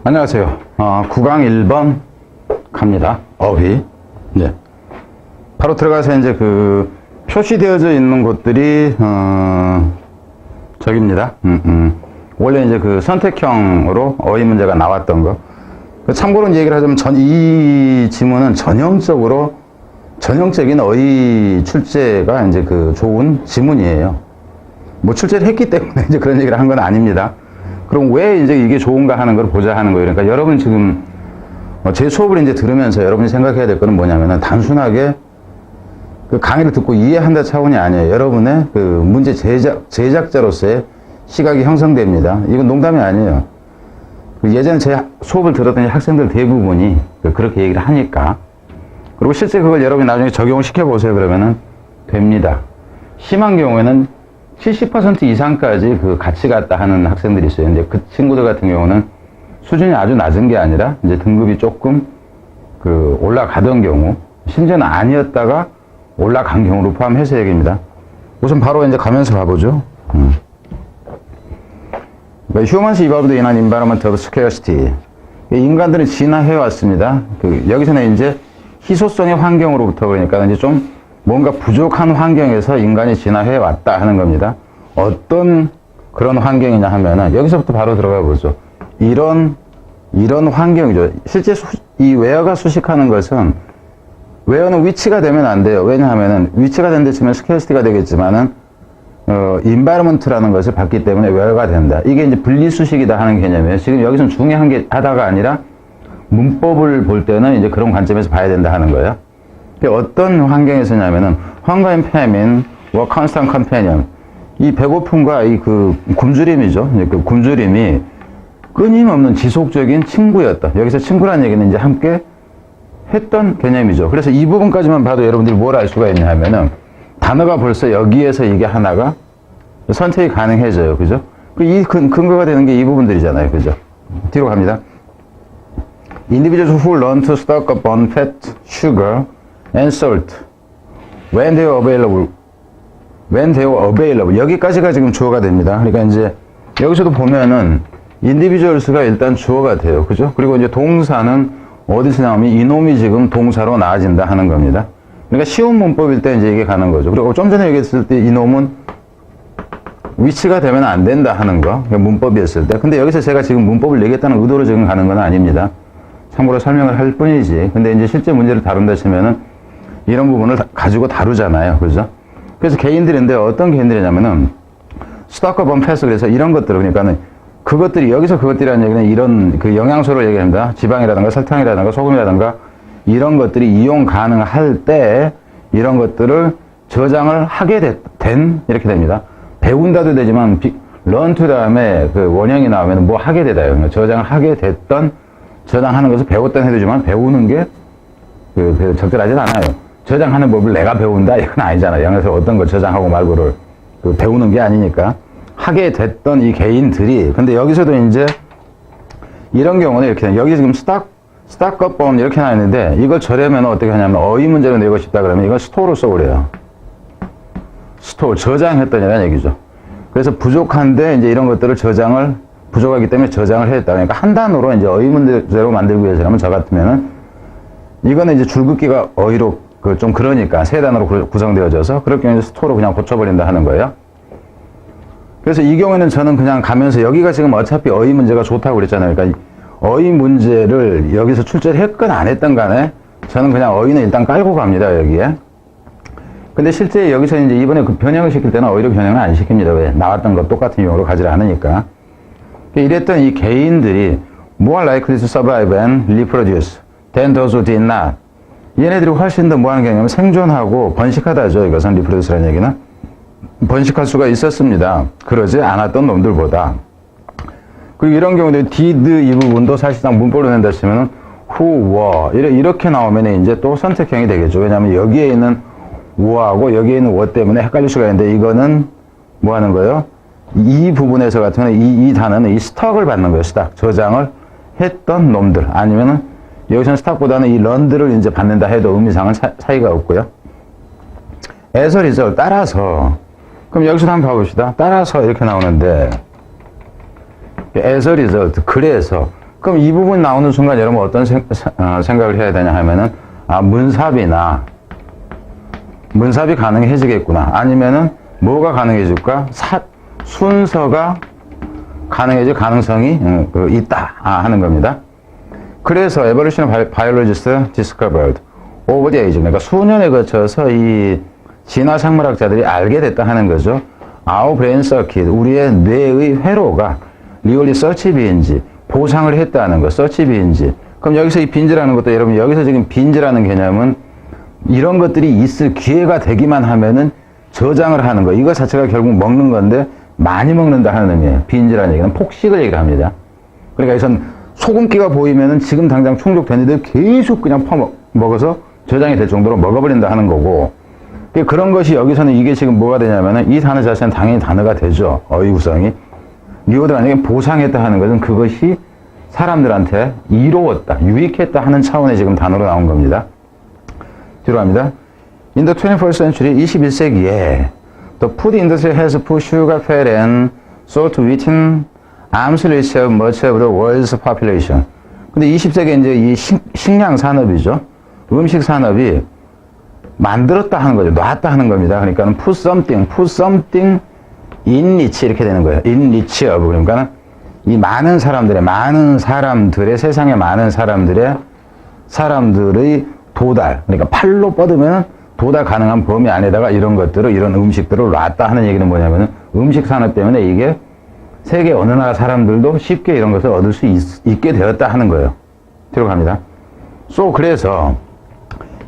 안녕하세요. 9강 1번 갑니다. 어휘. 네. 바로 들어가서 이제 그 표시되어져 있는 곳들이 저기입니다. 원래 이제 그 선택형으로 어휘 문제가 나왔던 거. 참고로 이제 얘기를 하자면 이 지문은 전형적인 어휘 출제가 이제 그 좋은 지문이에요. 뭐 출제를 했기 때문에 이제 그런 얘기를 한 건 아닙니다. 그럼 왜 이제 이게 좋은가 하는 걸 보자 하는 거예요. 그러니까 여러분 지금 제 수업을 이제 들으면서 여러분이 생각해야 될 거는 뭐냐면은 단순하게 그 강의를 듣고 이해한다 차원이 아니에요. 여러분의 그 문제 제작자로서의 시각이 형성됩니다. 이건 농담이 아니에요. 예전에 제 수업을 들었던 학생들 대부분이 그렇게 얘기를 하니까. 그리고 실제 그걸 여러분이 나중에 적용을 시켜보세요. 그러면은 됩니다. 심한 경우에는 70% 이상까지 그 같이 갔다 하는 학생들이 있어요. 근데 그 친구들 같은 경우는 수준이 아주 낮은 게 아니라 이제 등급이 조금 그 올라가던 경우, 심지어는 아니었다가 올라간 경우로 포함해서 얘기입니다. 우선 바로 이제 가면서 봐보죠. Humans evolved in an environment of scarcity. 인간들은 진화해 왔습니다. 여기서는 이제 희소성의 환경으로부터 그러니까 이제 좀 뭔가 부족한 환경에서 인간이 진화해 왔다 하는 겁니다. 어떤 그런 환경이냐 하면은 여기서부터 바로 들어가 보죠. 이런 환경이죠. 실제 이 웨어가 수식하는 것은 웨어는 위치가 되면 안 돼요. 왜냐하면은 위치가 된다 치면 스케일시티가 되겠지만은 인바이러먼트라는 것을 받기 때문에 웨어가 된다. 이게 이제 분리수식이다 하는 개념이에요. 지금 여기서는 중요한 게 하다가 아니라 문법을 볼 때는 이제 그런 관점에서 봐야 된다 하는 거예요. 어떤 환경에서냐면은 hunger and famine or constant companion. 이 배고픔과 이 그 굶주림이죠. 그 굶주림이 끊임없는 지속적인 친구였다. 여기서 친구라는 얘기는 이제 함께 했던 개념이죠. 그래서 이 부분까지만 봐도 여러분들이 뭘 알 수가 있냐 하면은 단어가 벌써 여기에서 이게 하나가 선택이 가능해져요. 그죠? 이 근거가 되는 게 이 부분들이잖아요. 그죠? 뒤로 갑니다. Individuals who learn to stock up on fat, sugar, and salt when they are available. 여기까지가 지금 주어가 됩니다. 그러니까 이제 여기서도 보면은 individuals가 일단 주어가 돼요. 그죠? 그리고 이제 동사는 어디서 나오면 이놈이 지금 동사로 나아진다 하는 겁니다. 그러니까 쉬운 문법일 때 이제 이게 가는 거죠. 그리고 좀 전에 얘기했을 때 이놈은 위치가 되면 안 된다 하는 거. 그러니까 문법이었을 때. 근데 여기서 제가 지금 문법을 내겠다는 의도로 지금 가는 건 아닙니다. 참고로 설명을 할 뿐이지. 근데 이제 실제 문제를 다룬다 치면은 이런 부분을 가지고 다루잖아요. 그죠? 그래서 개인들인데 어떤 개인들이냐면은 스토커 범패스 그래서 이런 것들 그러니까는 그것들이 여기서 그것들이라는 얘기는 이런 그 영양소를 얘기합니다. 지방이라든가 설탕이라든가 소금이라든가 이런 것들이 이용 가능할 때 이런 것들을 저장을 하게 된 이렇게 됩니다. 배운다도 되지만 learn to 다음에 그 원형이 나오면 뭐 하게 되다요. 저장을 하게 됐던 저장하는 것을 배웠던 해도지만 배우는 게 적절하진 않아요. 저장하는 법을 내가 배운다 이건 아니잖아요. 영어에서 어떤 걸 저장하고 말고를 배우는 게 아니니까 하게 됐던 이 개인들이 근데 여기서도 이제 이런 경우는 이렇게 여기 지금 스타커범 이렇게 나와 있는데 이걸 저려면 어떻게 하냐면 어휘 문제로 내고 싶다 그러면 이걸 스토어로 써버려요. 스토어 저장했더니라는 얘기죠. 그래서 부족한데 이제 이런 것들을 부족하기 때문에 저장을 했다. 그러니까 한 단어로 이제 어휘 문제로 만들기 위해서라면 저 같으면은 이거는 이제 줄긋기가 어휘로 좀 그러니까 세 단어로 구성되어져서 그럴 경우에 스토어로 그냥 고쳐버린다 하는 거예요. 그래서 이 경우에는 저는 그냥 가면서 여기가 지금 어차피 어휘 문제가 좋다고 그랬잖아요. 그러니까 어휘 문제를 여기서 출제를 했건 안 했던 간에 저는 그냥 어휘는 일단 깔고 갑니다. 여기에. 근데 실제 여기서 이제 이번에 그 변형을 시킬 때는 어휘로 변형을 안 시킵니다. 왜? 나왔던 것 똑같은 유형으로 가지를 않으니까. 이랬던 이 개인들이 more likely to survive and reproduce than those who did not. 얘네들이 훨씬 더 뭐하는 게 아니면 생존하고 번식하다죠. 이것은 reproduce라는 얘기는. 번식할 수가 있었습니다. 그러지 않았던 놈들보다. 그리고 이런 경우에 did 이 부분도 사실상 문법으로 낸다 치면은 who were 이렇게 나오면 이제 또 선택형이 되겠죠. 왜냐하면 여기에 있는 were하고 여기에 있는 were 때문에 헷갈릴 수가 있는데 이거는 뭐 하는 거예요? 이 부분에서 같은 경우는 이 단어는 이 스톡을 받는 거예요. 스톡. 저장을 했던 놈들. 아니면은 여기서는 스톡보다는 이 런들을 이제 받는다 해도 의미상은 차이가 없고요. as a result, 따라서. 그럼 여기서 한번 봐봅시다. 따라서 이렇게 나오는데 as a result, 그래서 그럼 이 부분 나오는 순간 여러분 어떤 생각을 해야 되냐 하면은, 문삽이 가능해지겠구나. 아니면은 뭐가 가능해질까? 순서가 가능해질 가능성이 있다 하는 겁니다. 그래서 evolution biologists discovered over the age, 그러니까 수년에 거쳐서 이 진화생물학자들이 알게 됐다 하는 거죠. Our brain circuit, 우리의 뇌의 회로가 really search binge, 보상을 했다는 거, search binge. 그럼 여기서 이 binge라는 것도 여러분, 여기서 지금 binge라는 개념은 이런 것들이 있을 기회가 되기만 하면은 저장을 하는 거, 이거 자체가 결국 먹는 건데 많이 먹는다 하는 의미예요. binge라는 얘기는 폭식을 얘기를 합니다. 그러니까 여기선 소금기가 보이면은 지금 당장 충족됐는데 계속 그냥 퍼먹어서 저장이 될 정도로 먹어버린다 하는 거고, 그런 것이 여기서는 이게 지금 뭐가 되냐면은 이 단어 자체는 당연히 단어가 되죠. 어휘 구성이. 리워드라는 얘기는 보상했다 하는 것은 그것이 사람들한테 이로웠다, 유익했다 하는 차원의 지금 단어로 나온 겁니다. 뒤로 갑니다. In the 21st century, 21세기에 the food industry has pushed sugar, fat, and salt within arm's reach of much of the world's population. 근데 20세기에 이제 이 식량 산업이죠. 음식 산업이 만들었다 하는 거죠. 놨다 하는 겁니다. 그러니까는 put something in reach 이렇게 되는 거예요. in reach of, 그러니까 이 많은 사람들의 세상에 많은 사람들의 도달, 그러니까 팔로 뻗으면 도달 가능한 범위 안에다가 이런 음식들을 놨다 하는 얘기는 뭐냐면은 음식 산업 때문에 이게 세계 어느 나라 사람들도 쉽게 이런 것을 얻을 수 있게 되었다 하는 거예요. 들어갑니다. 그래서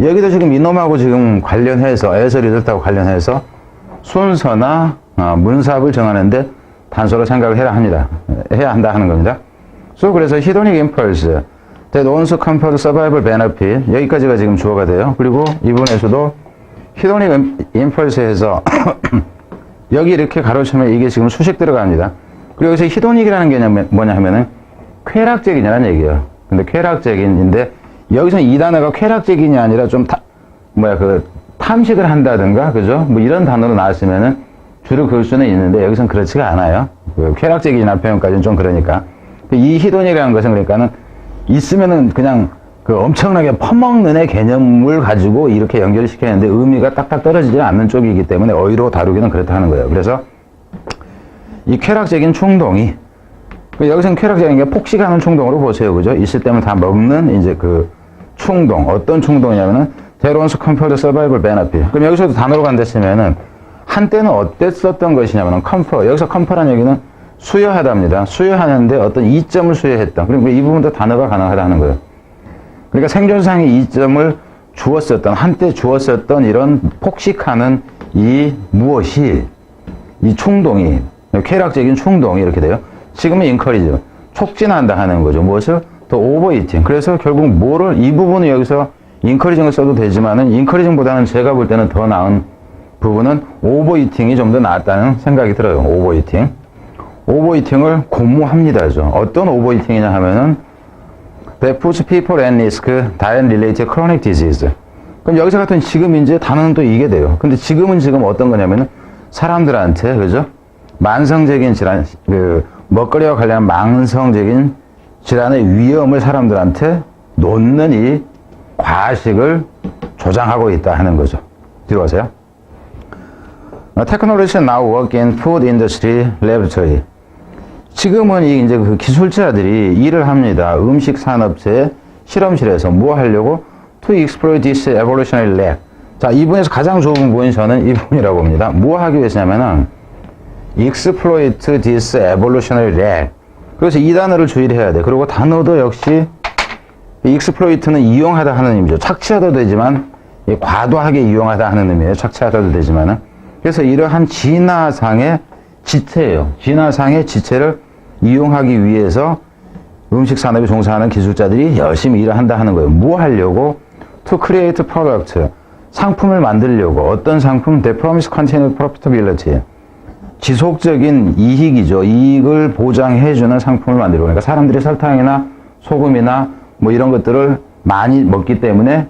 여기도 지금 이놈하고 지금 관련해서 에서 리절트하고 관련해서 순서나 문삽을 정하는데 단서로 생각을 해야 한다 하는 겁니다. 그래서 hedonic impulse that owns comfort, survival, benefit, 여기까지가 지금 주어가 돼요. 그리고 이 부분에서도 hedonic impulse에서 여기 이렇게 가로치면 이게 지금 수식 들어갑니다. 그리고 여기서 히도닉이라는 개념이 뭐냐 하면은 쾌락적이냐는 얘기예요. 근데 쾌락적인인데 여기서는 이 단어가 쾌락적인이 아니라 좀 탐식을 한다든가, 그죠? 뭐 이런 단어로 나왔으면은 주로 그럴 수는 있는데 여기서는 그렇지가 않아요. 쾌락적인이라는 표현까지는 좀 그러니까. 이 히도닉이라는 것은 그러니까는 있으면은 그냥 엄청나게 퍼먹는 애 개념을 가지고 이렇게 연결을 시켰는데 의미가 딱딱 떨어지지 않는 쪽이기 때문에 어휘로 다루기는 그렇다 하는 거예요. 그래서 이 쾌락적인 충동이, 여기서는 쾌락적인 게 폭식하는 충동으로 보세요. 그죠? 있을 때면 다 먹는 이제 충동. 어떤 충동이냐면은 that owns comfort, survival, benefit. 그럼 여기서도 단어로 간다 했으면은 한때는 어땠었던 것이냐면은 comfort. 여기서 comfort라는 얘기는 수여하답니다. 수여하는데 어떤 이점을 수여했던. 그리고 이 부분도 단어가 가능하다 하는 거예요. 그러니까 생존상의 이점을 한때 주었었던 이런 폭식하는 이 무엇이, 이 충동이, 쾌락적인 충동이 이렇게 돼요. 지금은 encourage, 촉진한다 하는 거죠. 무엇을? 더 overeating. 그래서 결국 이 부분은 여기서 encouraging을 써도 되지만은 encouraging보다는 제가 볼 때는 더 나은 부분은 overeating이 좀 더 낫다는 생각이 들어요. overeating을 고무합니다죠. 어떤 overeating이냐 하면은 that puts people at risk, diet-related chronic disease. 그럼 여기서 같은 지금 이제 단어는 또 이게 돼요. 근데 지금 어떤 거냐면은 사람들한테, 그죠? 만성적인 질환, 먹거리와 관련한 만성적인 질환의 위험을 사람들한테 놓는 이 과식을 조장하고 있다 하는 거죠. 뒤로 가세요. Technologists now work in food industry laboratory. 지금은 이제 기술자들이 일을 합니다. 음식 산업체 실험실에서 뭐 하려고? To exploit this evolutionary lag. 자, 이 부분에서 가장 좋은 부분이 저는 이 부분이라고 봅니다. 뭐 하기 위해서냐면은 exploit this evolutionary lag. 그래서 이 단어를 주의를 해야 돼. 그리고 단어도 역시 exploit는 이용하다 하는 의미죠. 착취하도 되지만 과도하게 이용하다 하는 의미예요. 착취하도 되지만은. 그래서 이러한 진화상의 지체예요. 진화상의 지체를 이용하기 위해서 음식 산업에 종사하는 기술자들이 열심히 일을 한다 하는 거예요. 뭐 하려고? To create product. 상품을 만들려고. 어떤 상품? That promise continued profitability. 지속적인 이익이죠. 이익을 보장해주는 상품을 만들고. 그러니까 사람들이 설탕이나 소금이나 뭐 이런 것들을 많이 먹기 때문에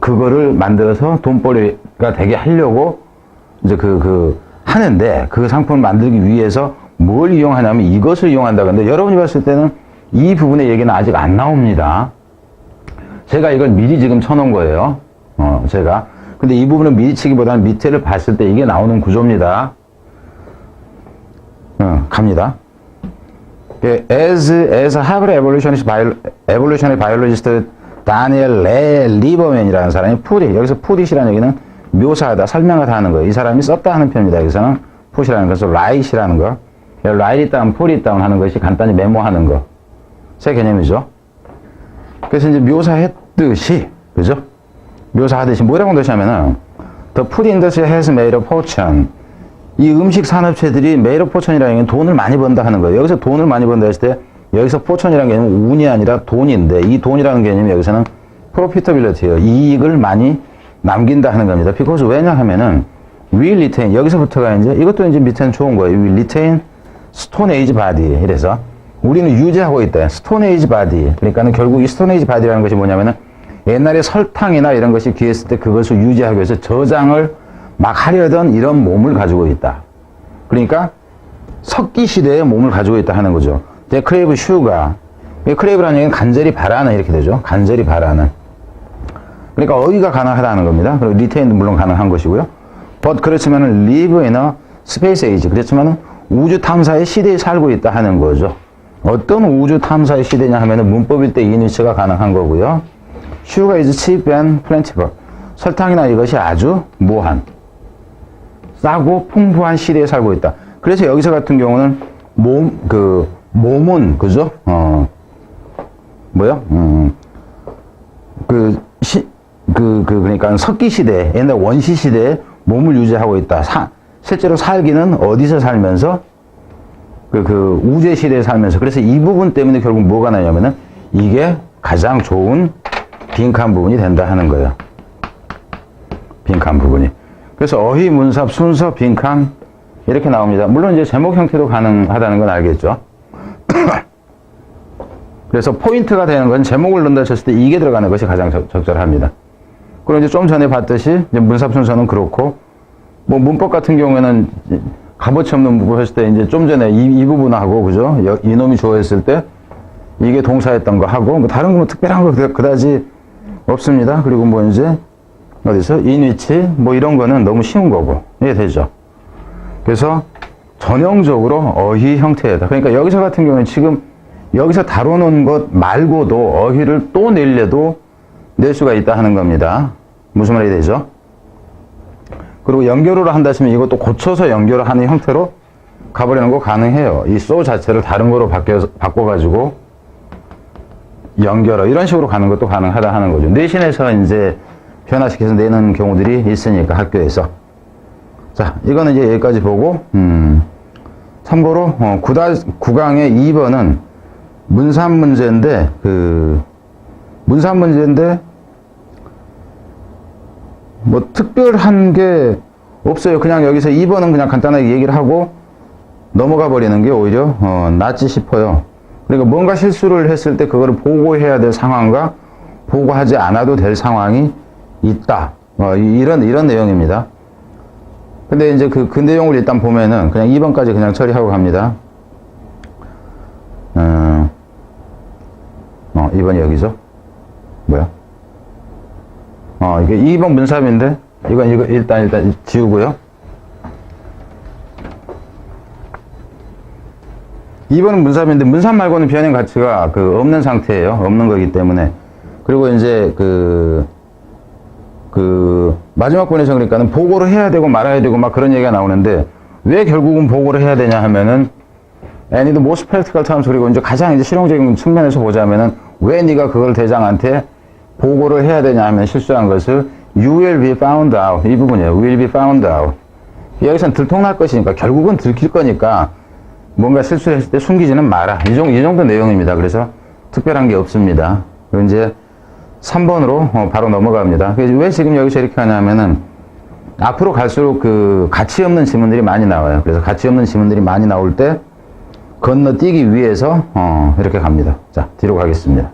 그거를 만들어서 돈벌이가 되게 하려고 이제 하는데 그 상품을 만들기 위해서 뭘 이용하냐면 이것을 이용한다. 근데 여러분이 봤을 때는 이 부분의 얘기는 아직 안 나옵니다. 제가 이걸 미리 지금 쳐놓은 거예요. 제가. 근데 이 부분을 미리 치기보다는 밑에를 봤을 때 이게 나오는 구조입니다. 갑니다. As Harvard evolutionary biologist 다니엘 레 리버맨이라는 사람이 푸릿, 여기서 푸릿이라는 얘기는 묘사하다, 설명하다 하는 거예요. 이 사람이 썼다 하는 표현입니다. 여기서는 푸릿이라는 것은 라이트이라는 거, 라이트 다운, 푸릿 다운 하는 것이 간단히 메모하는 거. 새 개념이죠. 그래서 이제 묘사했듯이, 그죠? 묘사하듯이 뭐라고 뜻하면은 The food industry has made a fortune. 이 음식 산업체들이 made a fortune이라는 게 돈을 많이 번다 하는 거예요. 여기서 돈을 많이 번다 했을 때 여기서 fortune이라는 개념은 운이 아니라 돈인데 이 돈이라는 개념이 여기서는 profitability예요. 이익을 많이 남긴다 하는 겁니다. because 왜냐하면은 we retain 여기서부터가 이제 이것도 이제 밑에는 좋은 거예요. we retain stone age body. 이래서 우리는 유지하고 있다. stone age body. 그러니까는 결국 이 stone age body라는 것이 뭐냐면은 옛날에 설탕이나 이런 것이 귀했을 때 그것을 유지하기 위해서 저장을 막 하려던 이런 몸을 가지고 있다. 그러니까 석기 시대의 몸을 가지고 있다 하는 거죠. They crave sugar. crave라는 얘기는 간절히 바라는 이렇게 되죠. 간절히 바라는. 그러니까 어휘가 가능하다는 겁니다. 그리고 retain도 물론 가능한 것이고요. But 그렇지만은 live in a space age. 그렇지만은 우주 탐사의 시대에 살고 있다 하는 거죠. 어떤 우주 탐사의 시대냐 하면은 문법일 때 인위치가 가능한 거고요. Sugar is cheap and plentiful. 설탕이나 이것이 아주 무한, 싸고 풍부한 시대에 살고 있다. 그래서 여기서 같은 경우는 몸은 그죠? 그러니까 석기 시대, 옛날 원시 시대에 몸을 유지하고 있다. 실제로 살기는 어디서 살면서? 우주의 시대에 살면서. 그래서 이 부분 때문에 결국 뭐가 나냐면은 이게 가장 좋은 빈칸 부분이 된다 하는 거예요. 빈칸 부분이. 그래서 어휘, 문삽, 순서, 빈칸 이렇게 나옵니다. 물론 이제 제목 형태도 가능하다는 건 알겠죠. 그래서 포인트가 되는 건 제목을 넣는다 했을 때 이게 들어가는 것이 가장 적절합니다. 그리고 이제 좀 전에 봤듯이 이제 문삽 순서는 그렇고 뭐 문법 같은 경우에는 값어치 없는 문법 했을 때 이제 좀 전에 이 부분하고 그죠? 이놈이 좋아했을 때 이게 동사였던 거 하고 뭐 다른 거 특별한 거 그다지 없습니다. 그리고 뭐 이제 어디서 인위치 뭐 이런 거는 너무 쉬운 거고 이해되죠? 그래서 전형적으로 어휘 형태다. 그러니까 여기서 같은 경우는 지금 여기서 다뤄놓은 것 말고도 어휘를 또 내려도 낼 수가 있다 하는 겁니다. 무슨 말이 되죠? 그리고 연결어로 한다 하시면 이것도 고쳐서 연결을 하는 형태로 가버리는 거 가능해요. 이 so 자체를 다른 거로 바꿔가지고 연결어 이런 식으로 가는 것도 가능하다 하는 거죠. 내신에서 이제 변화시켜서 내는 경우들이 있으니까 학교에서. 자, 이거는 이제 여기까지 보고 참고로 9강의 2번은 문산 문제인데 문산 문제인데 뭐 특별한 게 없어요. 그냥 여기서 2번은 그냥 간단하게 얘기를 하고 넘어가 버리는 게 오히려 낫지 싶어요. 그러니까 뭔가 실수를 했을 때 그거를 보고해야 될 상황과 보고하지 않아도 될 상황이 있다. 이런 내용입니다. 근데 이제 그 내용을 일단 보면은 그냥 2번까지 그냥 처리하고 갑니다. 2번이 여기죠? 뭐야? 이게 2번 문삽인데 이거 일단 지우고요. 2번은 문삽인데 문삽 말고는 변형 가치가 없는 상태예요. 없는 거기 때문에. 그리고 이제 마지막 번에서 그러니까는 보고를 해야 되고 말아야 되고 막 그런 얘기가 나오는데 왜 결국은 보고를 해야 되냐 하면은 and the most practical terms 그리고 이제 가장 이제 실용적인 측면에서 보자면은 왜 네가 그걸 대장한테 보고를 해야 되냐 하면 실수한 것을 you will be found out 이 부분이에요. will be found out 여기서는 들통날 것이니까 결국은 들킬 거니까 뭔가 실수했을 때 숨기지는 마라. 이 정도 내용입니다. 그래서 특별한 게 없습니다. 그리고 이제 3번으로 바로 넘어갑니다. 왜 지금 여기서 이렇게 하냐면은 앞으로 갈수록 가치 없는 지문들이 많이 나와요. 그래서 가치 없는 지문들이 많이 나올 때 건너뛰기 위해서 이렇게 갑니다. 자, 뒤로 가겠습니다.